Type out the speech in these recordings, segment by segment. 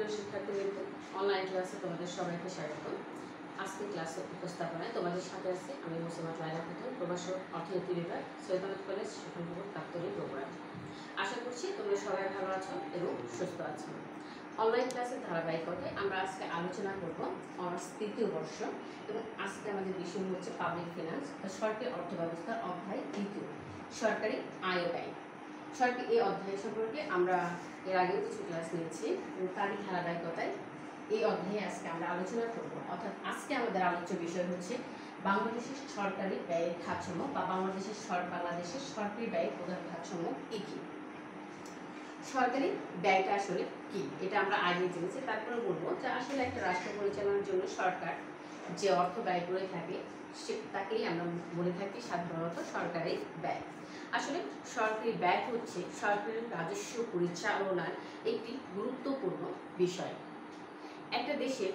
প্রিয় শিক্ষার্থীবৃন্দ, অনলাইন ক্লাসে তোমাদের সবাইকে স্বাগত। আজকে ক্লাসে উপস্থাপনায় তোমাদের সাথে আছে আমি মুসিমাত লায়লা খাতুন, প্রভাষক, অর্থনীতি বিভাগ, সৈয়দাবাদ কলেজ, শিক্ষানবিভাগ, প্রাক্তনী বগুড়া। আশা করছি তোমরা সবাই ভালো আছো এবং সুস্থ আছো। অনলাইন ক্লাসের ধারাবাহিকতায় আমরা আজকে আলোচনা করব অনার্স তৃতীয় বর্ষ, এবং আজকে আমাদের বিষয় হচ্ছে পাবলিক ফিনান্স বা সরকারি অর্থব্যবস্থার অধ্যায় তৃতীয়, সরকারি আয় ও ব্যয়। সরকারি এই অধ্যায় সম্পর্কে আমরা এর আগেও কিছু ক্লাস নিয়েছি এবং তারই ধারাবাহিকতায় এই অধ্যায়ে আজকে আমরা আলোচনা করব। অর্থাৎ আজকে আমাদের আলোচ্য বিষয় হচ্ছে বাংলাদেশের সরকারি ব্যয়ের খাতসমূহ বা বাংলাদেশের সরকারি ব্যয়ের প্রধান খাতসমূহ কী কী। সরকারি ব্যয়টা আসলে কি, এটা আমরা আগে জেনেছি। তারপরে বলবো যে আসলে একটা রাষ্ট্র পরিচালনার জন্য সরকার যে অর্থ ব্যয় করে থাকে তাকেই আমরা বলে থাকি সাধারণত সরকারি ব্যয়। আসলে সরকারি ব্যয় হচ্ছে সরকারি রাজস্ব পরিচালনার একটি গুরুত্বপূর্ণ বিষয়। একটা দেশের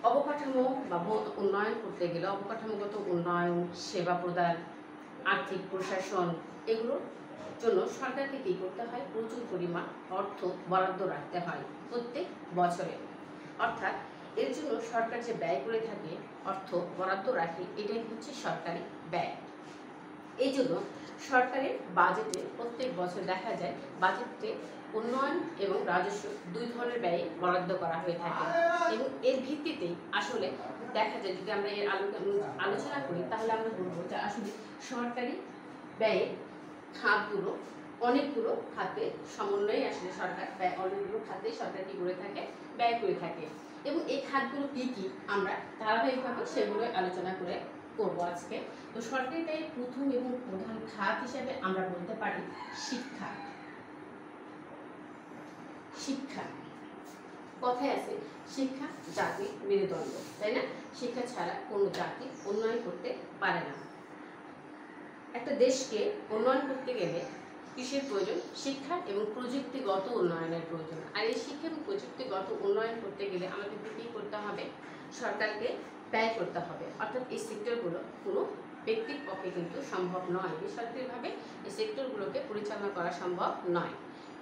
অবকাঠামো বা উন্নয়ন করতে গেলে অবকাঠামোগত উন্নয়ন, সেবা প্রদান, আর্থিক প্রশাসন, এগুলোর জন্য সরকারকে কী করতে হয়? প্রচুর পরিমাণ অর্থ বরাদ্দ রাখতে হয় প্রত্যেক বছরে। অর্থাৎ এর জন্য সরকার যে ব্যয় করে থাকে, অর্থ বরাদ্দ রাখে, এটাই হচ্ছে সরকারি ব্যয়। এই জন্য সরকারের বাজেটে প্রত্যেক বছর দেখা যায় বাজেটে উন্নয়ন এবং রাজস্ব দুই ধরনের ব্যয়ে বরাদ্দ করা হয়ে থাকে, এবং এর ভিত্তিতেই আসলে দেখা যায়, যদি আমরা এর আলোচনা করি তাহলে আমরা বলবো যে আসলে সরকারি ব্যয়ের খাতগুলো অনেকগুলো খাতে সমন্বয়ে আসলে সরকার ব্যয়, অনেকগুলো খাতে সরকার কী করে থাকে? ব্যয় করে থাকে। এবং এই খাতগুলো কী কী আমরা ধারাবাহিকভাবে সেগুলো আলোচনা করবো আজকে। তো সরকারি ব্যয়ের প্রথম এবং প্রধান খাত হিসেবে আমরা বলতে পারি শিক্ষা। শিক্ষা কথায় আছে শিক্ষা জাতির মেরুদণ্ড, তাই না? শিক্ষা ছাড়া কোনো জাতি উন্নয়ন করতে পারে না। একটা দেশকে উন্নয়ন করতে গেলে কিসের প্রয়োজন? শিক্ষা এবং প্রযুক্তিগত উন্নয়নের প্রয়োজন। আর এই শিক্ষা এবং প্রযুক্তিগত উন্নয়ন করতে গেলে আমাদেরকে কী করতে হবে? সরকারকে ব্যয় করতে হবে। অর্থাৎ এই সেক্টরগুলো কোনো ব্যক্তির পক্ষে কিন্তু সম্ভব নয়, বেসরকারিভাবে এই সেক্টরগুলোকে পরিচালনা করা সম্ভব নয়।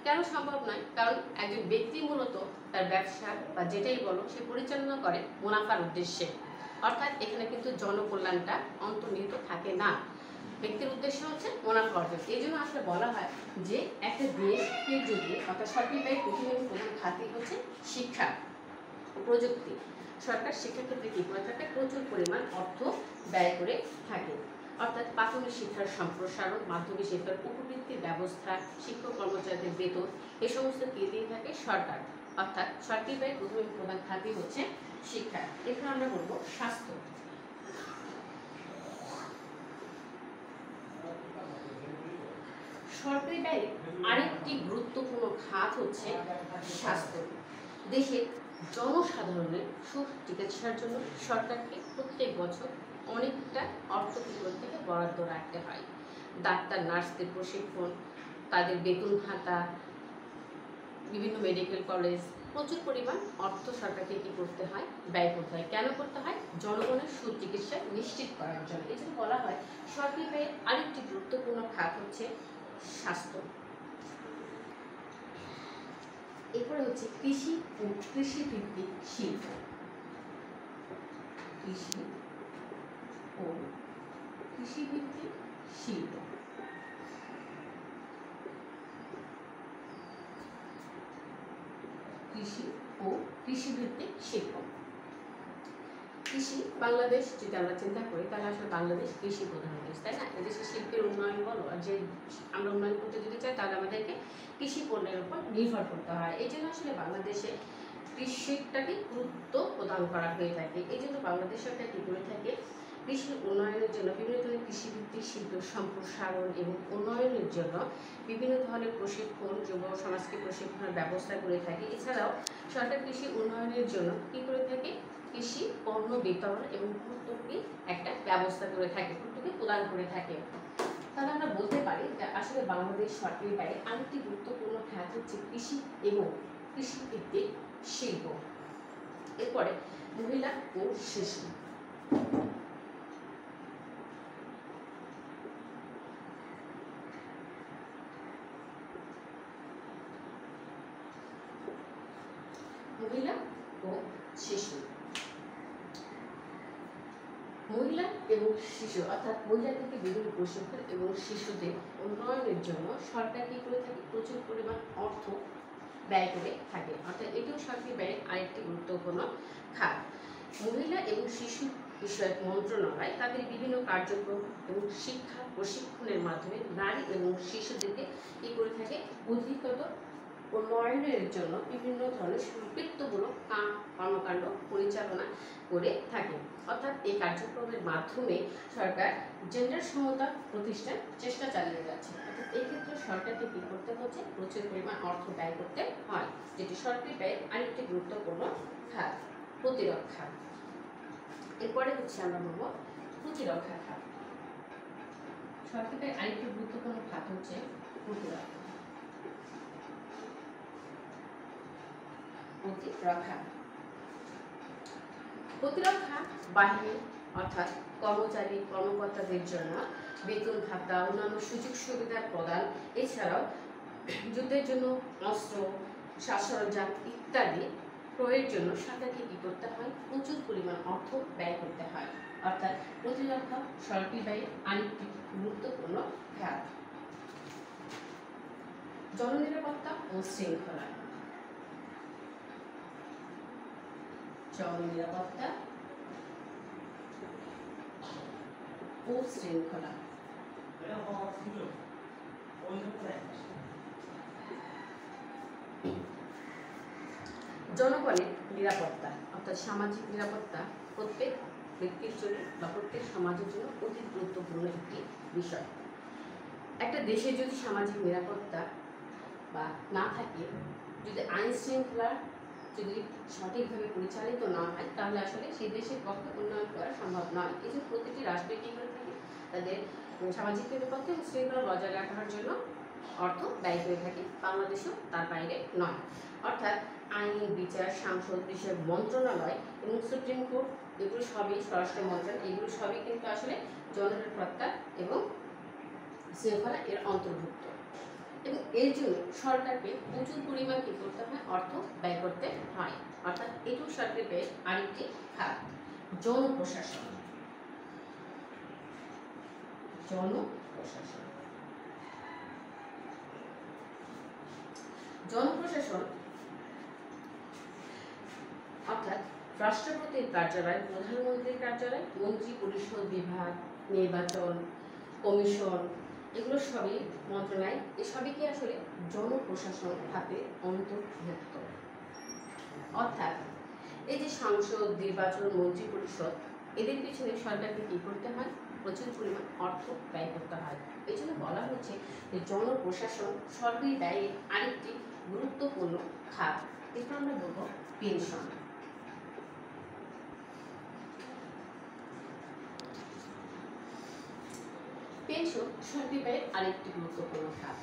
কেন সম্ভব নয়? কারণ একজন ব্যক্তি মূলত তার ব্যবসা বা যেটাই বলো সে পরিচালনা করে মুনাফার উদ্দেশ্যে। অর্থাৎ এখানে কিন্তু জনকল্যাণটা অন্তর্নিহিত থাকে না, ব্যক্তির উদ্দেশ্য হচ্ছে মুনাফা অর্জন। এই জন্য আসলে বলা হয় যে একটা দেশকে যদি, অর্থাৎ সরকারি ব্যয়ের প্রথম এবং প্রধান খাতই হচ্ছে শিক্ষা ও প্রযুক্তি। সরকার শিক্ষাক্ষেত্রে কী করে থাকে? প্রচুর পরিমাণ অর্থ ব্যয় করে থাকে। অর্থাৎ প্রাথমিক শিক্ষার সম্প্রসারণ, মাধ্যমিক শিক্ষার উপবৃত্তির ব্যবস্থা, শিক্ষক কর্মচারীদের বেতন, এ সমস্ত কী দিয়ে থাকে? সরকার। অর্থাৎ সরকারি ব্যয়ের প্রথম এবং প্রধান খাতই হচ্ছে শিক্ষা। এখানে আমরা বলবো স্বাস্থ্য। সরকারি ব্যয়ের আরেকটি গুরুত্বপূর্ণ খাত হচ্ছে স্বাস্থ্য। দেশের জনসাধারণের সুচিকিৎসার জন্য সরকারকে প্রত্যেক বছর অনেকটা অর্থ থেকে বরাদ্দ রাখতে হয়। ডাক্তার নার্সদের প্রশিক্ষণ, তাদের বেতন ভাতা, বিভিন্ন মেডিকেল কলেজ, প্রচুর পরিমাণ অর্থ সরকারকে কী করতে হয়? ব্যয় করতে হয়। কেন করতে হয়? জনগণের সুচিকিৎসা নিশ্চিত করার জন্য। এই জন্য বলা হয় সরকারি ব্যয়ের আরেকটি গুরুত্বপূর্ণ খাত হচ্ছে স্বাস্থ্য। এরপরে হচ্ছে কৃষি ও কৃষিভিত্তিক শিল্প। কৃষি ও কৃষিভিত্তিক শিল্প। কৃষি ও কৃষিভিত্তিক শিল্প। কৃষি, বাংলাদেশ যদি আমরা চিন্তা করি তাহলে আসলে বাংলাদেশ কৃষি প্রধান দেশ, তাই না? এদেশে শিল্পের উন্নয়ন বলো আর যে আমরা উন্নয়ন করতে যদি চাই তাহলে আমাদেরকে কৃষি পণ্যের উপর নির্ভর করতে হয়। এই জন্য আসলে বাংলাদেশে কৃষিটাকে গুরুত্ব প্রদান করা হয়ে থাকে। এই জন্য বাংলাদেশ সরকার কী করে থাকে? কৃষি উন্নয়নের জন্য বিভিন্ন ধরনের কৃষিভিত্তিক শিল্প সম্প্রসারণ এবং উন্নয়নের জন্য বিভিন্ন ধরনের প্রশিক্ষণ, যুব সমাজকে প্রশিক্ষণের ব্যবস্থা করে থাকে। এছাড়াও সরকার কৃষি উন্নয়নের জন্য কী করে থাকে? কৃষি পণ্য বিতরণ এবং ভর্তুকি একটা ব্যবস্থা করে থাকে, ভর্তুকি প্রদান করে থাকে। তাহলে আমরা বলতে পারি যে আসলে বাংলাদেশ সরকারি ব্যয়ের আরেকটি গুরুত্বপূর্ণ খাত হচ্ছে কৃষি এবং কৃষিভিত্তিক শিল্প। এরপরে মহিলা ও শিশু। মহিলা ও শিশু। মহিলা এবং শিশু অর্থাৎ মহিলাদেরকে বিভিন্ন প্রশিক্ষণ এবং শিশুদের উন্নয়নের জন্য সরকার কি করে থাকে, প্রচুর পরিমাণ অর্থ ব্যয় করে থাকে। অর্থাৎ এটিও সরকারি ব্যয়ের আরেকটি গুরুত্বপূর্ণ খাত। মহিলা এবং শিশু বিষয়ক মন্ত্রণালয় তাদের বিভিন্ন কার্যক্রম এবং শিক্ষা প্রশিক্ষণের মাধ্যমে নারী এবং শিশুদেরকে কি করে থাকে, অধিকতর উন্নয়নের জন্য বিভিন্ন ধরনের সম্পৃক্তমূলক কর্মকাণ্ড পরিচালনা করে থাকে। অর্থাৎ এই কার্যক্রমের মাধ্যমে সরকার জেন্ডার সমতা প্রতিষ্ঠার চেষ্টা চালিয়ে যাচ্ছে। অর্থাৎ এই ক্ষেত্রে সরকারকে কি করতে হচ্ছে, প্রচুর পরিমাণ অর্থ ব্যয় করতে হয়, যেটি সরকারি ব্যয়ের আরেকটি গুরুত্বপূর্ণ খাত। প্রতিরক্ষা, এরপরে হচ্ছে আমরা বলবো প্রতিরক্ষা খাত। সরকারি ব্যয়ের আরেকটি গুরুত্বপূর্ণ খাত হচ্ছে প্রতিরক্ষা। প্রতিরক্ষা বাহিনী অর্থাৎ কর্মচারী কর্মকর্তাদের জন্য বেতন ভাতা, অন্যান্য সুযোগ সুবিধা প্রদান, এছাড়াও যুদ্ধের জন্য অস্ত্র, সাজসরঞ্জাম ইত্যাদি ক্রয়ের জন্য সরকারকে কি করতে হয়, প্রচুর পরিমাণ অর্থ ব্যয় করতে হয়। অর্থাৎ প্রতিরক্ষা সরকারি ব্যয়ের আরেকটি গুরুত্বপূর্ণ খাত। জননিরাপত্তা ও শৃঙ্খলা। জননিরাপত্তা ও শৃঙ্খলা। জনগণের নিরাপত্তা অর্থাৎ সামাজিক নিরাপত্তা প্রত্যেক ব্যক্তির জন্য বা প্রত্যেক সমাজের জন্য অতি গুরুত্বপূর্ণ একটি বিষয়। একটা দেশে যদি সামাজিক নিরাপত্তা বা না থাকে, যদি আইন শৃঙ্খলা যদি সঠিকভাবে পরিচালিত না হয়, তাহলে আসলে সেই দেশের পক্ষে উন্নয়ন করা সম্ভব নয়। এই জন্য প্রতিটি রাষ্ট্রে কী করে থাকে, তাদের সামাজিক নিরাপত্তা এবং শৃঙ্খলা বজায় রাখার জন্য অর্থ ব্যয় করে থাকে। বাংলাদেশও তার বাইরে নয়। অর্থাৎ আইন, বিচার, সংসদ বিষয়ক মন্ত্রণালয় এবং সুপ্রিম কোর্ট, এগুলো সবই স্বরাষ্ট্র মন্ত্রণালয়, এগুলো সবই কিন্তু আসলে জননিরাপত্তা এবং শৃঙ্খলা এর অন্তর্ভুক্ত। এবং এর জন্য সরকারকে প্রচুর পরিমাণ কি করতে হয়, অর্থ ব্যয় করতে হয়। অর্থাৎ এটিও সরকারি ব্যয়ের আরেকটি খাত। জনপ্রশাসন। জনপ্রশাসন জনপ্রশাসন অর্থাৎ রাষ্ট্রপতির কার্যালয়, প্রধানমন্ত্রীর কার্যালয়, মন্ত্রী পরিষদ, বিভাগ, নির্বাচন কমিশন, এগুলো সবই মন্ত্রণালয়, এসবই কি আসলে জনপ্রশাসন খাতে অন্তর্ভুক্ত। অর্থাৎ এই যে সংসদ, নির্বাচন, মন্ত্রী পরিষদ, এদের পিছনে সরকারকে কি করতে হয়, প্রচুর পরিমাণ অর্থ ব্যয় করতে হয়। এই জন্য বলা হচ্ছে যে জনপ্রশাসন সরকারি ব্যয়ের আরেকটি গুরুত্বপূর্ণ খাত। এরপর আমরা বলবো পেনশন। পেনশন সরকারি ব্যয়ের আরেকটি গুরুত্বপূর্ণ খাত।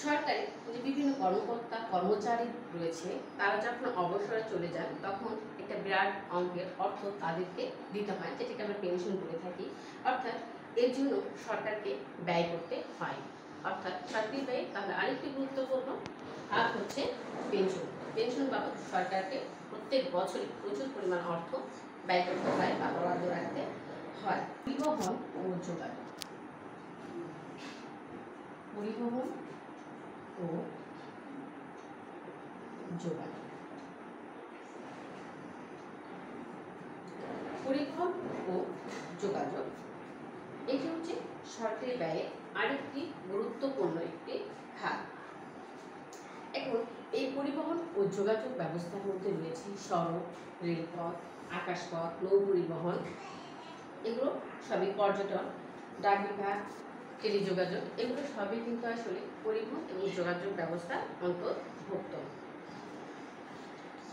সরকারি যে বিভিন্ন কর্মকর্তা কর্মচারী রয়েছে, তারা যখন অবসরে চলে যান, তখন একটা বিরাট অঙ্কের অর্থ তাদেরকে দিতে হয়, যেটাকে আমরা পেনশন বলে থাকি। অর্থাৎ এর জন্য সরকারকে ব্যয় করতে হয়। অর্থাৎ সরকারি ব্যয় তাহলে আরেকটি গুরুত্বপূর্ণ খাত হচ্ছে পেনশন। পেনশন বাবদ সরকারকে প্রত্যেক বছরই প্রচুর পরিমাণ অর্থ ব্যয় করতে হয় বা বরাদ্দ রাখতে হয়। পরিবহন ও যোগাযোগ। পরিবহন ও যোগাযোগ। পরিবহন ও যোগাযোগ এটি হচ্ছে সরকারি ব্যয়ের আরেকটি গুরুত্বপূর্ণ একটি খাত। এখন এই পরিবহন ও যোগাযোগ ব্যবস্থার মধ্যে রয়েছে সড়ক, রেলপথ, আকাশপথ, নৌ পরিবহন, এগুলো সবই পর্যটন, ডাক বিভাগ, টেলিযোগাযোগ, এগুলো সবই কিন্তু আসলে পরিবহন এবং যোগাযোগ ব্যবস্থা অন্তর্ভুক্ত।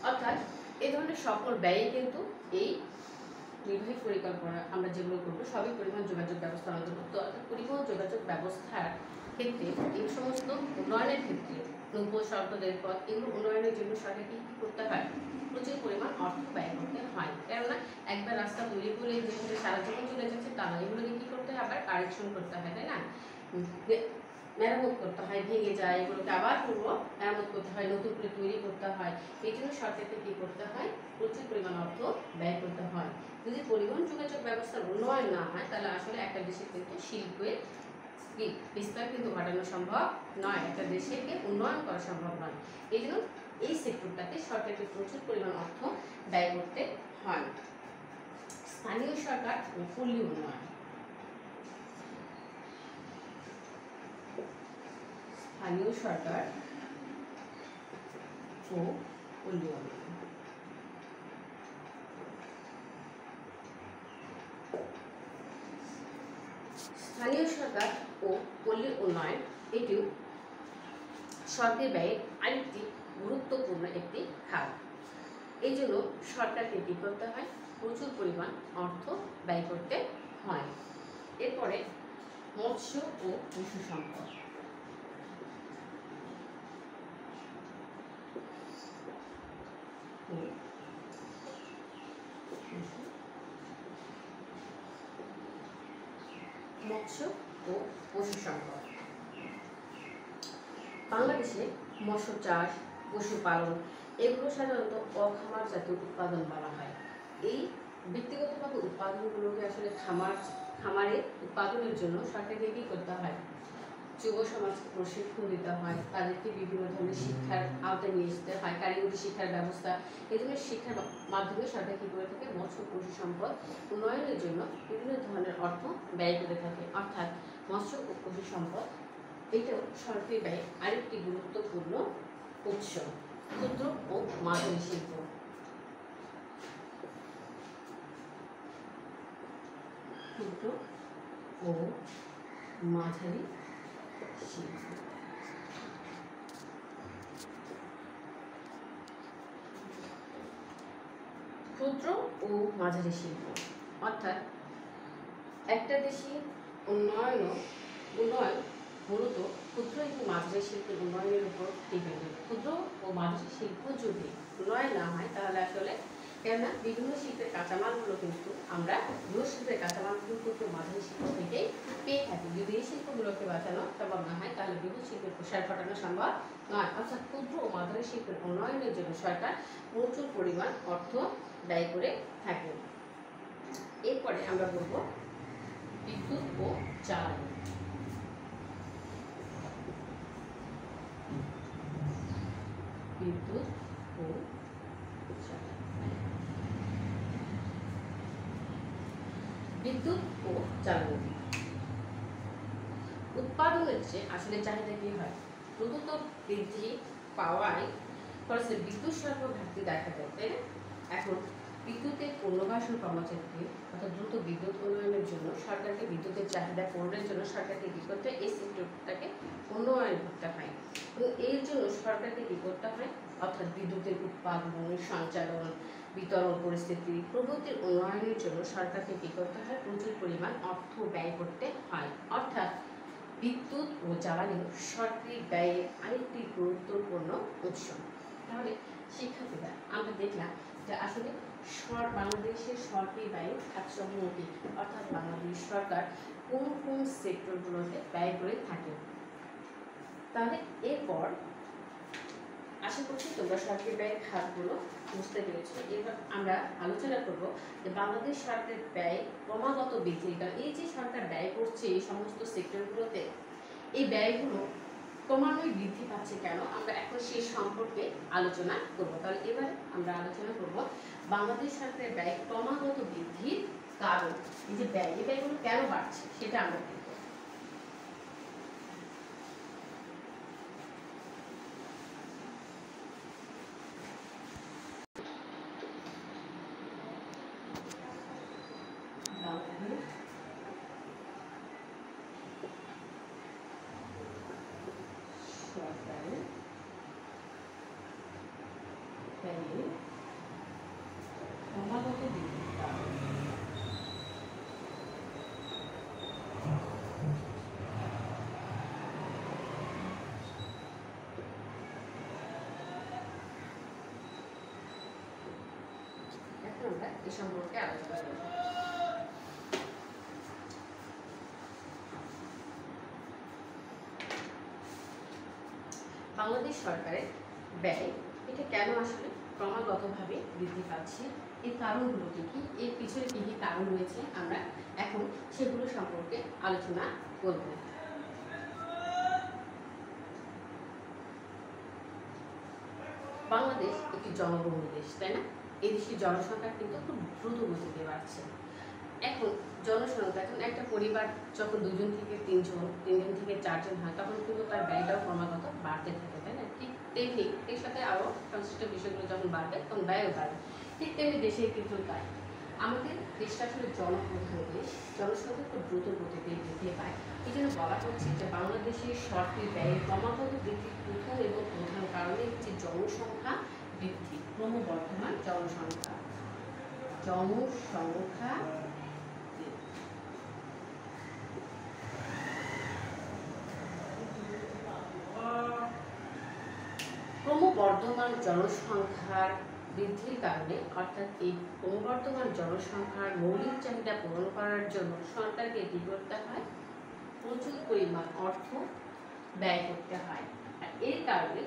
অর্থাৎ এই ধরনের সকল ব্যয় কিন্তু এই নির্বাহী পরিকল্পনা আমরা যেগুলো করবো সবই পরিবহন যোগাযোগ ব্যবস্থার অন্তর্ভুক্ত। অর্থাৎ পরিবহন যোগাযোগ ব্যবস্থার ক্ষেত্রে এই সমস্ত উন্নয়নের ক্ষেত্রে নৌপথ, সড়ক, রেলপথ, এগুলো উন্নয়নের জন্য সরকারকে কী করতে হয়, প্রচুর পরিমাণ অর্থ ব্যয় করতে হয়। কেননা একবার রাস্তা তৈরি করে যেখানে সারা জীবন চলে যাচ্ছে তা না, এগুলোকে কী করতে হয়, আবার কারেকশন করতে হয়, তাই না? মেরামত করতে হয়, ভেঙে যায়, এগুলোকে আবার পুরো মেরামত করতে হয়, নতুন করে তৈরি করতে হয়। এই জন্য সরকারকে কী করতে হয়, প্রচুর পরিমাণ অর্থ ব্যয় করতে হয়। যদি পরিবহন যোগাযোগ ব্যবস্থার উন্নয়ন না হয় তাহলে আসলে একটা দেশের কিন্তু শিল্পের বিস্তার কিন্তু ঘটানো সম্ভব নয়, একটা দেশকে উন্নয়ন করা সম্ভব নয়। এই জন্য এই সেক্টরটাতে সরকারকে প্রচুর পরিমাণ অর্থ ব্যয় করতে হয়। স্থানীয় সরকার ও পল্লী উন্নয়ন। স্থানীয় সরকার ও পল্লী উন্নয়ন। স্থানীয় সরকার ও পল্লী উন্নয়ন এটিও সরকারি ব্যয়ের আরেকটি গুরুত্বপূর্ণ একটি খাত। এই জন্য সরকারকে কী করতে হয়, প্রচুর পরিমাণ অর্থ ব্যয় করতে হয়। এরপরে মৎস্য ও পশু সম্পদ। মৎস্য ও পশু সম্পদ। বাংলাদেশে মৎস্য চাষ, পশুপালন এগুলো সাধারণত অখামার জাতীয় উৎপাদন বলা হয়। এই ব্যক্তিগতভাবে উৎপাদনগুলোকে আসলে খামারে উৎপাদনের জন্য সরকারকে কী করতে হয়, যুব সমাজকে প্রশিক্ষণ দিতে হয়, তাদেরকে বিভিন্ন ধরনের শিক্ষার আওতায় নিয়ে আসতে হয়, কারিগরি শিক্ষার ব্যবস্থা। এই ধরনের শিক্ষার মাধ্যমে সরকার কী করে থাকে, মৎস্য পশু সম্পদ উন্নয়নের জন্য বিভিন্ন ধরনের অর্থ ব্যয় করে থাকে। অর্থাৎ মৎস্য ও পশু সম্পদ এটাও সরকারি ব্যয়ের আরেকটি গুরুত্বপূর্ণ উৎস। ক্ষুদ্র ও মাঝারি শিল্প। ক্ষুদ্র ও মাঝারি শিল্প। ক্ষুদ্র ও মাঝারি শিল্প অর্থাৎ একটা দেশের উন্নয়ন মূলত ক্ষুদ্র এবং মাঝারি শিল্পের উন্নয়নের উপর ডিপেন্ড। ক্ষুদ্র ও মাঝারি শিল্প যদি উন্নয়ন না হয় তাহলে আসলে কেননা বিভিন্ন শিল্পের কাঁচামালগুলো কিন্তু আমরা গৃহ শিল্পের কাঁচামালগুলো কিন্তু মাঝারি শিল্প থেকেই পেয়ে থাকি। যদি এই শিল্পগুলোকে বাঁচানো সম্ভব না হয় তাহলে বৃহৎ শিল্পের প্রসার ঘটানো সম্ভব নয়। অর্থাৎ ক্ষুদ্র ও মাঝারি শিল্পের উন্নয়নের জন্য সরকার প্রচুর পরিমাণ অর্থ ব্যয় করে থাকে। এরপরে আমরা বলব বিদ্যুৎ ও জ্বালানি। বিদ্যুৎ ও বিদ্যুৎ ও জ্বালানি উৎপাদনের চেয়ে আসলে চাহিদা কি হয়, দ্রুত বৃদ্ধি পাওয়ায় ফলে বিদ্যুৎ সরবরাহ ঘাটতি দেখা দেয়, তাই না? এখন বিদ্যুতের পুনর্বাসন কর্মক্ষেত্রে অর্থাৎ দ্রুত বিদ্যুৎ উন্নয়নের জন্য সরকারকে বিদ্যুতের চাহিদা পূরণের জন্য সরকারকে কী করতে হয়, এই সেক্টরটাকে উন্নয়ন করতে হয়। এবং এর জন্য সরকারকে কী করতে হয়, অর্থাৎ বিদ্যুতের উৎপাদন, সঞ্চালন, বিতরণ পরিস্থিতি প্রভৃতির উন্নয়নের জন্য সরকারকে কী করতে হয়, প্রচুর পরিমাণ অর্থ ব্যয় করতে হয়। অর্থাৎ বিদ্যুৎ ও জ্বালানি সরকারি ব্যয়ের আরেকটি গুরুত্বপূর্ণ উৎস। তাহলে শিক্ষার্থীরা আমরা দেখলাম যে আসলে বাংলাদেশের সরকারি ব্যয়ের খাতসমূহটি অর্থাৎ বাংলাদেশ সরকার কোন কোন সেক্টরগুলোতে ব্যয় করে থাকে। তাহলে এরপর আশা করছি তোমরা সরকারি ব্যয়ের খাতগুলো বুঝতে পেরেছো। এবার আমরা আলোচনা করব যে বাংলাদেশ সরকারের ব্যয় ক্রমাগত বৃদ্ধি, কারণ এই যে সরকার ব্যয় করছে এই সমস্ত সেক্টরগুলোতে, এই ব্যয়গুলো ক্রমান্বয়ে বৃদ্ধি পাচ্ছে কেন, আমরা এখন সেই সম্পর্কে আলোচনা করব। তাহলে এবার আমরা আলোচনা করব বাংলাদেশ সরকারের ব্যয় ক্রমাগত বৃদ্ধির কারণ। এই যে এই ব্যয়গুলো কেন বাড়ছে সেটা আমরা দেখব। ক্রমাগত বৃদ্ধির কারণ। এখন আমরা এই সম্পর্কে আলোচনা করব। বাংলাদেশ সরকারের ব্যয় এটা কেন আসলে ক্রমাগতভাবে বৃদ্ধি পাচ্ছে, এর কারণগুলো কী কী, এর পিছনে কী কী কারণ রয়েছে, আমরা এখন সেগুলো সম্পর্কে আলোচনা করব। বাংলাদেশ একটি জনবহুল দেশ, তাই না? এই দেশের জনসংখ্যা কিন্তু খুব দ্রুত গতিতে বাড়ছে। এখন জনসংখ্যা, এখন একটা পরিবার যখন 2 জন থেকে 3 জন, 3 জন থেকে 4 জন হয়, তখন কিন্তু তার ব্যয়টাও ক্রমাগত বাড়তে থাকে, তাই না? ঠিক তেমনি এর সাথে আরও সংশ্লিষ্ট বিষয়গুলো যখন বাড়বে তখন ব্যয়ও বাড়বে। ঠিক তেমনি দেশে কিন্তু তাই। আমাদের দেশটা আসলে জনপ্রধান দেশ, জনসংখ্যা খুব দ্রুত গতিতে বৃদ্ধি পায়। এই জন্য বলা হচ্ছে যে বাংলাদেশের সরকারি ব্যয়ের ক্রমাগত বৃদ্ধির প্রথম এবং প্রধান কারণে হচ্ছে জনসংখ্যা বৃদ্ধি, ক্রমবর্ধমান জনসংখ্যা। ক্রমবর্ধমান জনসংখ্যার বৃদ্ধির কারণে, অর্থাৎ এই ক্রমবর্ধমান জনসংখ্যার মৌলিক চাহিদা পূরণ করার জন্য সরকারকে কী করতে হয়? প্রচুর পরিমাণ অর্থ ব্যয় করতে হয়। আর এর কারণে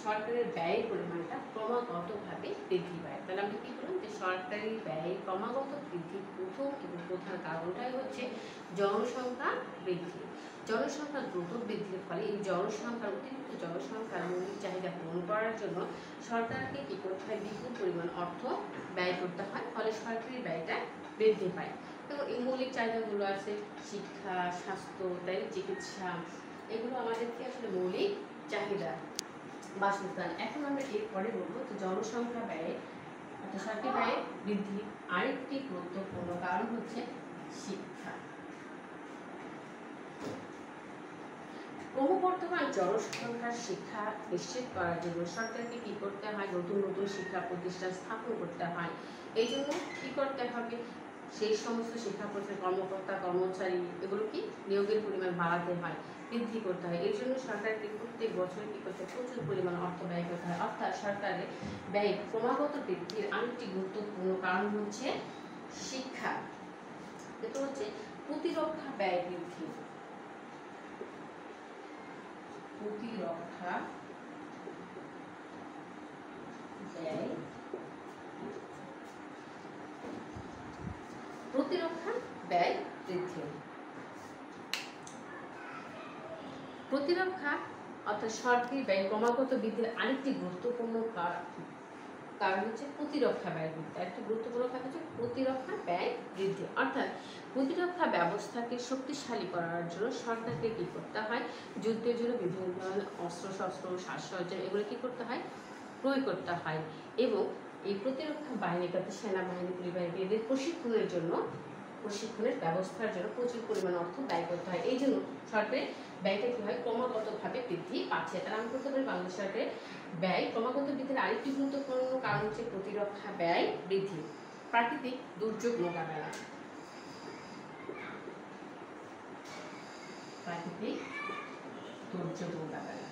সরকারের ব্যয়ের পরিমাণটা ক্রমাগতভাবে বৃদ্ধি পায়। তাহলে আমরা কী বললাম যে সরকারি ব্যয়ের ক্রমাগত বৃদ্ধির প্রথম এবং প্রধান কারণটাই হচ্ছে জনসংখ্যা বৃদ্ধি। জনসংখ্যা দ্রুত বৃদ্ধির ফলে এই অতিরিক্ত জনসংখ্যার মৌলিক চাহিদা পূরণ করার জন্য সরকারকে কী করতে হয়? বিপুল পরিমাণ অর্থ ব্যয় করতে হয়, ফলে সরকারি ব্যয়টা বৃদ্ধি পায়। তো এই মৌলিক চাহিদাগুলো আছে শিক্ষা, স্বাস্থ্য, তাই চিকিৎসা, এগুলো আমাদেরকে আসলে মৌলিক চাহিদা। বাসস্থান। এখন আমরা এরপরে বলবো যে জনসংখ্যা ব্যয়ে অর্থাৎ সরকারি ব্যয়ে বৃদ্ধির আরেকটি গুরুত্বপূর্ণ কারণ হচ্ছে শিক্ষা। ক্রমবর্ধমান জনসংখ্যার শিক্ষা নিশ্চিত করার জন্য সরকারকে কি করতে হয়? নতুন নতুন শিক্ষা প্রতিষ্ঠান স্থাপন করতে হয়। এই জন্য কি করতে হবে? সেই সমস্ত শিক্ষা প্রতিষ্ঠান কর্মকর্তা কর্মচারী এগুলো কি নিয়োগের পরিমাণ বাড়াতে হয়, বৃদ্ধি করতে হয়। এই জন্য সরকারকে প্রত্যেক বছর কি করতে প্রচুর পরিমাণ অর্থ ব্যয় করতে হয়। অর্থাৎ সরকারের ব্যয় ক্রমাগত বৃদ্ধির আরেকটি গুরুত্বপূর্ণ কারণ হচ্ছে শিক্ষা। এটা হচ্ছে প্রতিরক্ষা ব্যয় বৃদ্ধি। প্রতিরক্ষা ব্যয় বৃদ্ধি। প্রতিরক্ষা অর্থাৎ সরকারি ব্যয় ক্রমাগত বৃদ্ধির আরেকটি গুরুত্বপূর্ণ কারণ হচ্ছে প্রতিরক্ষা ব্যয় বৃদ্ধি। আরেকটি গুরুত্বপূর্ণ কারণ হচ্ছে প্রতিরক্ষা ব্যয় বৃদ্ধি। অর্থাৎ প্রতিরক্ষা ব্যবস্থাকে শক্তিশালী করার জন্য সরকারকে কি করতে হয়? যুদ্ধের জন্য বিভিন্ন ধরনের অস্ত্রশস্ত্র, সাজসজ্জা এগুলো কি করতে হয়? ক্রয় করতে হয়। এবং এই প্রতিরক্ষা বাহিনীকে, সেনাবাহিনী, পরিবাহিনী এদের প্রশিক্ষণের ব্যবস্থার জন্য প্রচুর পরিমাণ অর্থ ব্যয় করতে হয়। এই জন্য সরকারের ব্যয়টা কি হয়? ক্রমাগতভাবে বৃদ্ধি পাচ্ছে। তাহলে আমি করতে পারি বাংলাদেশ সরকারের ব্যয় ক্রমাগত বৃদ্ধির আরেকটি গুরুত্বপূর্ণ কারণ হচ্ছে প্রতিরক্ষা ব্যয় বৃদ্ধি। প্রাকৃতিক দুর্যোগ মোকাবেলা। প্রাকৃতিক দুর্যোগ মোকাবেলা।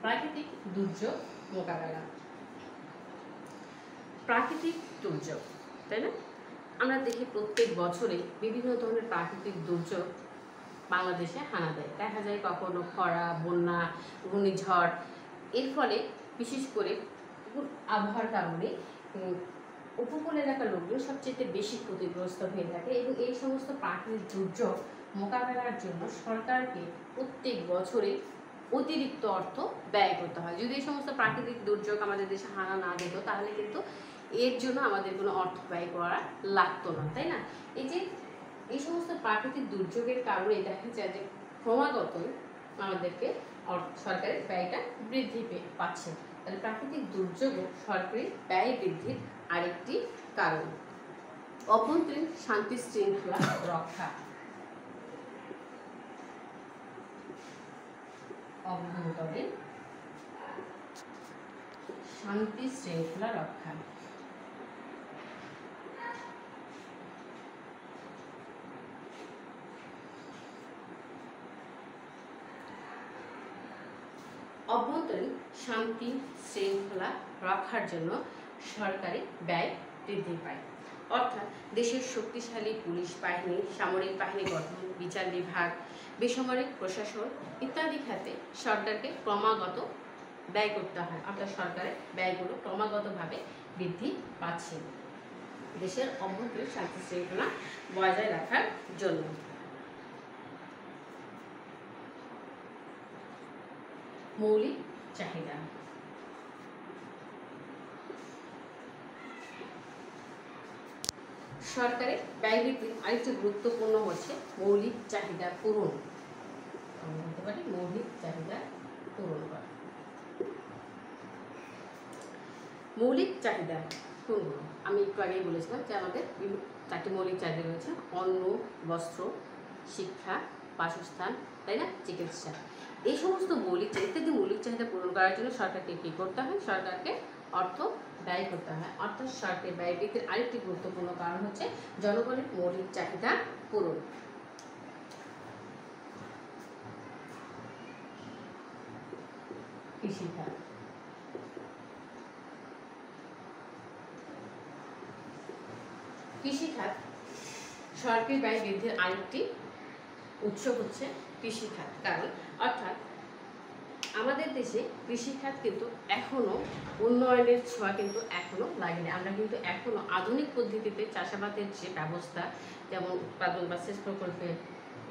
প্রাকৃতিক দুর্যোগ মোকাবেলা। প্রাকৃতিক দুর্যোগ, তাই না? আমরা দেখি প্রত্যেক বছরে বিভিন্ন ধরনের প্রাকৃতিক দুর্যোগ বাংলাদেশে হানা দেয়। দেখা যায় কখনো খরা, বন্যা, ঘূর্ণিঝড়। এর ফলে বিশেষ করে আবহাওয়ার কারণে উপকূল এলাকার লোকজন সবচেয়ে বেশি ক্ষতিগ্রস্ত হয়ে থাকে। এবং এই সমস্ত প্রাকৃতিক দুর্যোগ মোকাবেলার জন্য সরকারকে প্রত্যেক বছরে অতিরিক্ত অর্থ ব্যয় করতে হয়। যদি এই সমস্ত প্রাকৃতিক দুর্যোগ আমাদের দেশে হানা না দিত তাহলে কিন্তু এর জন্য আমাদের কোনো অর্থ ব্যয় করা লাগতো না, তাই না? এই সমস্ত প্রাকৃতিক দুর্যোগের কারণে দেখা যায় যে ক্রমাগত আমাদেরকে সরকারের ব্যয়টা বৃদ্ধি পাচ্ছে। তাহলে প্রাকৃতিক দুর্যোগও সরকারি ব্যয় বৃদ্ধির আরেকটি কারণ। অভ্যন্তরীণ শান্তি শৃঙ্খলা রক্ষা। অভ্যন্তরীণ শান্তি শৃঙ্খলা রক্ষা। অভ্যন্তরীণ শান্তি শৃঙ্খলা রক্ষার জন্য সরকারি ব্যয় বৃদ্ধি পায়। অর্থাৎ দেশের শক্তিশালী পুলিশ বাহিনী, সামরিক বাহিনী গঠন, বিচার বিভাগ, বেসামরিক প্রশাসন ইত্যাদি খাতে সরকারকে ক্রমাগত ব্যয় করতে হয়, অর্থাৎ সরকারের ব্যয়গুলো ক্রমাগতভাবে বৃদ্ধি পাচ্ছে দেশের অভ্যন্তরীণ শান্তি শৃঙ্খলা বজায় রাখার জন্য। মৌলিক চাহিদা। সরকারের ব্যয় বৃদ্ধির আরেকটি গুরুত্বপূর্ণ হচ্ছে মৌলিক চাহিদা পূরণ। বলতে পারি মৌলিক চাহিদা পূরণ করা। মৌলিক চাহিদা পূরণ আমি একটু আগেই বলেছিলাম যে আমাদের 4টি মৌলিক চাহিদা রয়েছে: অন্ন, বস্ত্র, শিক্ষা, বাসস্থান, তাই না, চিকিৎসা। এই সমস্ত মৌলিক ইত্যাদি মৌলিক চাহিদা পূরণ করার জন্য সরকারকে কী করতে হয়? সরকারকে অর্থ ব্যয় করতে হয়। অর্থাৎ সরকারের ব্যয় বৃদ্ধির আরেকটি গুরুত্বপূর্ণ কারণ হচ্ছে জনগণের মৌলিক চাহিদা পূরণ। কৃষিখাত। কৃষিখাত সরকারি ব্যয় বৃদ্ধির আরেকটি উৎস হচ্ছে কৃষিখাত। কারণ অর্থাৎ আমাদের দেশে কৃষিখাত কিন্তু এখনো উন্নয়নের ছোঁয়া কিন্তু এখনো লাগেনি। আমরা কিন্তু এখনো আধুনিক পদ্ধতিতে চাষাবাদের যে ব্যবস্থা, যেমন উৎপাদন বা সেচ প্রকল্পে,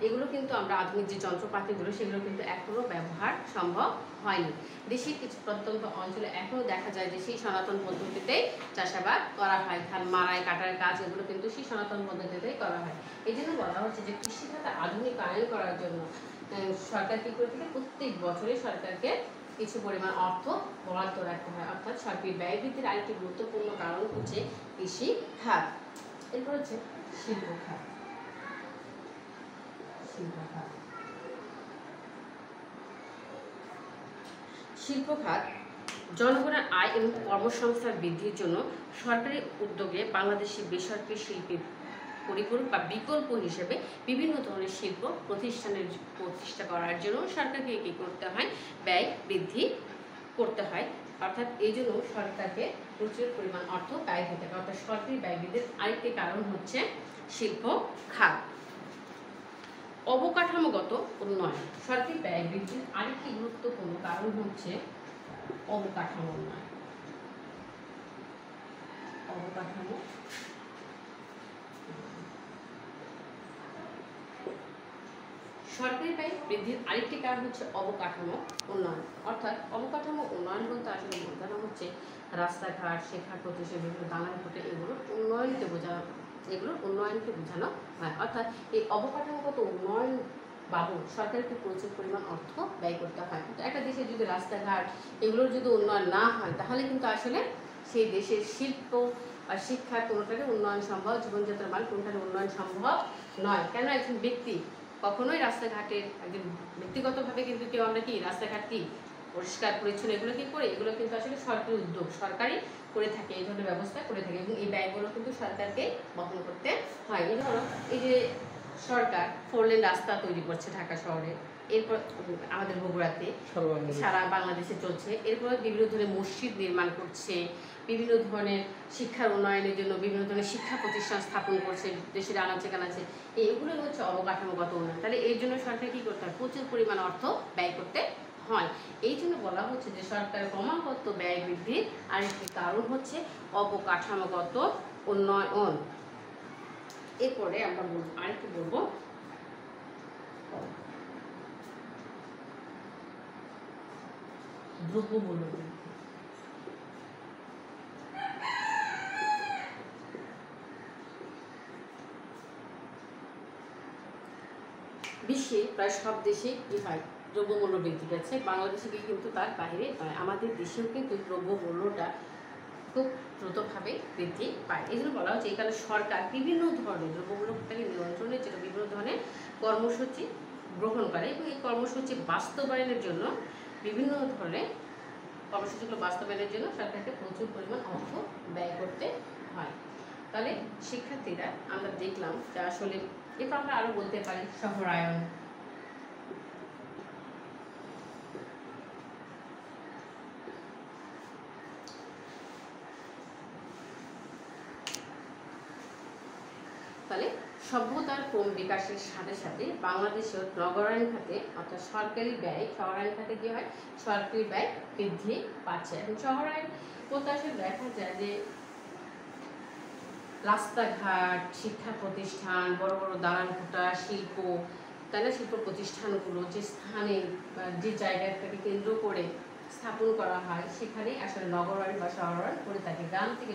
এগুলো কিন্তু আমরা আধুনিক যে যন্ত্রপাতিগুলো সেগুলো কিন্তু এখনো ব্যবহার সম্ভব হয়নি। দেশের কিছু প্রত্যন্ত অঞ্চলে এখনো দেখা যায় যে সেই সনাতন পদ্ধতিতে চাষাবাদ করা হয়। ধান মাড়াই কাটার কাজ এগুলো কিন্তু সেই সনাতন পদ্ধতিতেই করা হয়। এই জন্য বলা হচ্ছে যে কৃষিখাত আধুনিকায়ন করার জন্য সরকার কী করে থাকে? প্রত্যেক বছরে সরকারকে কিছু পরিমাণ অর্থ বরাদ্দ রাখতে হয়। অর্থাৎ সরকারি ব্যয় বৃদ্ধির আরেকটি গুরুত্বপূর্ণ কারণ হচ্ছে কৃষি খাত। এরপর হচ্ছে শিল্প খাত। শিল্প খাত জনগণের আয় এবং কর্মসংস্থান বৃদ্ধির জন্য সরকারি উদ্যোগে বাংলাদেশি বেসরকারি শিল্পের পরিপূরক বা বিকল্প হিসেবে বিভিন্ন ধরনের শিল্প প্রতিষ্ঠা করার জন্য সরকারকে কী করতে হয়? ব্যয় বৃদ্ধি করতে হয়। অর্থাৎ এই জন্য সরকারকে প্রচুর পরিমাণ অর্থ ব্যয় হতে হবে। অর্থাৎ সরকারি ব্যয় বৃদ্ধির আরেকটি কারণ হচ্ছে শিল্প খাত। অবকাঠামোগত উন্নয়ন। সরকারি ব্যয় বৃদ্ধির আরেকটি গুরুত্বপূর্ণ কারণ হচ্ছে অবকাঠামো উন্নয়ন। অবকাঠামো সরকারি ব্যয় বৃদ্ধির আরেকটি কারণ হচ্ছে অবকাঠামো উন্নয়ন। অর্থাৎ অবকাঠামো উন্নয়ন বলতে আসলে বোঝানো হচ্ছে রাস্তাঘাট, শিক্ষা প্রতিষ্ঠান, বিভিন্ন দালানকোঠা এগুলোর উন্নয়নকে বোঝানো হয়। অর্থাৎ এই অবকাঠামোগত উন্নয়ন বাবদ সরকারকে প্রচুর পরিমাণ অর্থ ব্যয় করতে হয়। একটা দেশে যদি রাস্তাঘাট এগুলোর যদি উন্নয়ন না হয় তাহলে কিন্তু আসলে সেই দেশের শিল্প আর শিক্ষা কোনোটারই উন্নয়ন সম্ভব, জীবনযাত্রার মান কোনোটারই উন্নয়ন সম্ভব নয়। কেন? একজন ব্যক্তি কখনোই রাস্তাঘাটের একজন ব্যক্তিগতভাবে কিন্তু কেউ আমরা কি রাস্তাঘাট কি পরিষ্কার পরিচ্ছন্ন এগুলো কি করে? এগুলো কিন্তু আসলে সরকারি উদ্যোগ, সরকারই করে থাকে, এই ধরনের ব্যবস্থা করে থাকে এবং এই ব্যয়গুলো কিন্তু সরকারকে বহন করতে হয়। এই ধরো এই যে সরকার 4 লেন রাস্তা তৈরি করছে ঢাকা শহরে, এরপর আমাদের বগুড়াতে, সারা বাংলাদেশে চলছে। এরপর বিভিন্ন ধরনের মসজিদ নির্মাণ করছে, বিভিন্ন ধরনের শিক্ষার উন্নয়নের জন্য বিভিন্ন ধরনের শিক্ষা প্রতিষ্ঠান স্থাপন করছে দেশের আনাচে কানাচে। এইগুলো হচ্ছে অবকাঠামোগত উন্নয়ন। তাহলে এই জন্য সরকার কী করতে হয়? প্রচুর পরিমাণ অর্থ ব্যয় করতে হয়। এই জন্য বলা হচ্ছে যে সরকার ক্রমাগত ব্যয় বৃদ্ধির আরেকটি কারণ হচ্ছে অবকাঠামোগত উন্নয়ন। এরপরে আমরা আরেকটু বলবো দ্রব্যমূল্য বৃদ্ধি। বিশ্বে প্রায় সব দেশেই কী হয়? দ্রব্যমূল্য বৃদ্ধি পাচ্ছে। বাংলাদেশে কিন্তু তার বাইরে নয়, আমাদের দেশেও কিন্তু দ্রব্যমূল্যটা খুব দ্রুতভাবে বৃদ্ধি পায়। এই জন্য বলা হচ্ছে এই কারণে সরকার বিভিন্ন ধরনের দ্রব্যমূল্যটাকে নিয়ন্ত্রণের জন্য বিভিন্ন ধরনের কর্মসূচি গ্রহণ করে এবং এই কর্মসূচি বাস্তবায়নের জন্য বিভিন্ন ধরনের কর্মসূচিগুলো বাস্তবায়নের জন্য সরকারকে প্রচুর পরিমাণ অর্থ ব্যয় করতে হয়। তাহলে শিক্ষার্থীরা আমরা দেখলাম যে আসলে এরপর আমরা আরও বলতে পারি শহরায়ন, তাহলে সভ্যতার ক্রম বিকাশের সাথে সাথে বাংলাদেশের নগরায়ণ খাতে অর্থাৎ সরকারি ব্যয়, শহরায়ণ খাতে কি হয়, সরকারি ব্যয় বৃদ্ধি পাচ্ছে। এখন শহরায়ণ বলতে আসলে দেখা যায় যে রাস্তাঘাট, শিক্ষা প্রতিষ্ঠান, বড় বড় দালানকোঠা, শিল্প, তাই না, শিল্প প্রতিষ্ঠানগুলো যে স্থানে যে জায়গাটাকে কেন্দ্র করে স্থাপন করা হয় সেখানেই আসলে নগরায়ণ বা শহরায়ণ করে থাকে। গ্রাম থেকে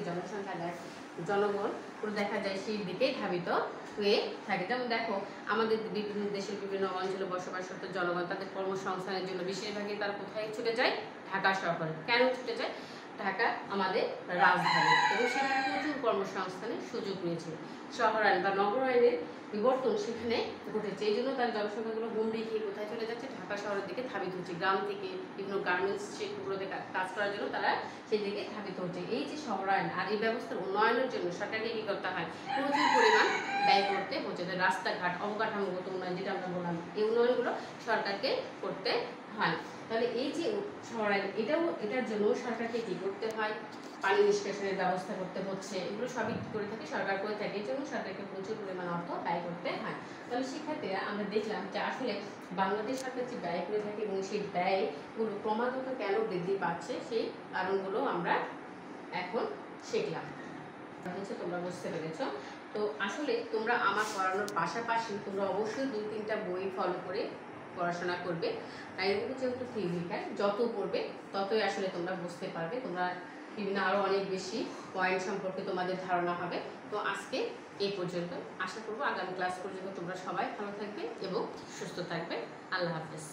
জনগণ পুরো দেখা যায় সেই দিকেই ধাবিত হয়ে থাকে। যেমন দেখো, আমাদের বিভিন্ন দেশের বিভিন্ন অঞ্চলে বসবাসরত জনগণ তাদের কর্মসংস্থানের জন্য বেশিরভাগই তারা কোথায় ছুটে যায়, ঢাকা শহরে। কেন ছুটে যায়? ঢাকা আমাদের রাজধানী এবং সেখানে প্রচুর কর্মসংস্থানের সুযোগ রয়েছে। শহরায়ণ বা নগরায়ণের বিবর্তন সেখানে ঘটেছে, এই জন্য তার জনসংখ্যাগুলো হুমড়ি খেয়ে কোথায় চলে যাচ্ছে, ঢাকা শহরের দিকে ধাবিত হচ্ছে। গ্রাম থেকে বিভিন্ন গার্মেন্টস শিল্পগুলোতে কাজ করার জন্য তারা সেই দিকে ধাবিত হচ্ছে। এই যে শহরায়ণ আর এই ব্যবস্থার উন্নয়নের জন্য সরকারকে কী করতে হয়, প্রচুর পরিমাণ ব্যয় করতে হচ্ছে। রাস্তাঘাট, অবকাঠামোগত উন্নয়ন যেটা আমরা বললাম, এই উন্নয়নগুলো সরকারকে করতে হয়। তাহলে এই যে শহরায়ণ, এটার জন্য সরকারকে কী করতে হয়, পানি নিষ্কাশনের ব্যবস্থা করতে হচ্ছে। এগুলো সবই করে থাকে, সরকার করে থাকে। এই জন্য সরকারকে প্রচুর পরিমাণ অর্থ ব্যয় করতে হয়। তাহলে শিক্ষার্থীরা আমরা দেখলাম যে আসলে বাংলাদেশ সরকার যে ব্যয় করে থাকে এবং সেই ব্যয়গুলো ক্রমাগত কেন বৃদ্ধি পাচ্ছে সেই কারণগুলো আমরা এখন শিখলাম। তোমরা বুঝতে পেরেছ। তো আসলে তোমরা আমার পড়ানোর পাশাপাশি তোমরা অবশ্যই 2-3টা বই ফলো করে পড়াশোনা করবে। তাই এগুলো যেহেতু থিওরিক্যাল, যত পড়বে ততই আসলে তোমরা বুঝতে পারবে, তোমরা বিভিন্ন আরও অনেক বেশি পয়েন্ট সম্পর্কে তোমাদের ধারণা হবে। তো আজকে এই পর্যন্ত। আশা করবো আগামী ক্লাস পর্যন্ত তোমরা সবাই ভালো থাকবে এবং সুস্থ থাকবে। আল্লাহ হাফেজ।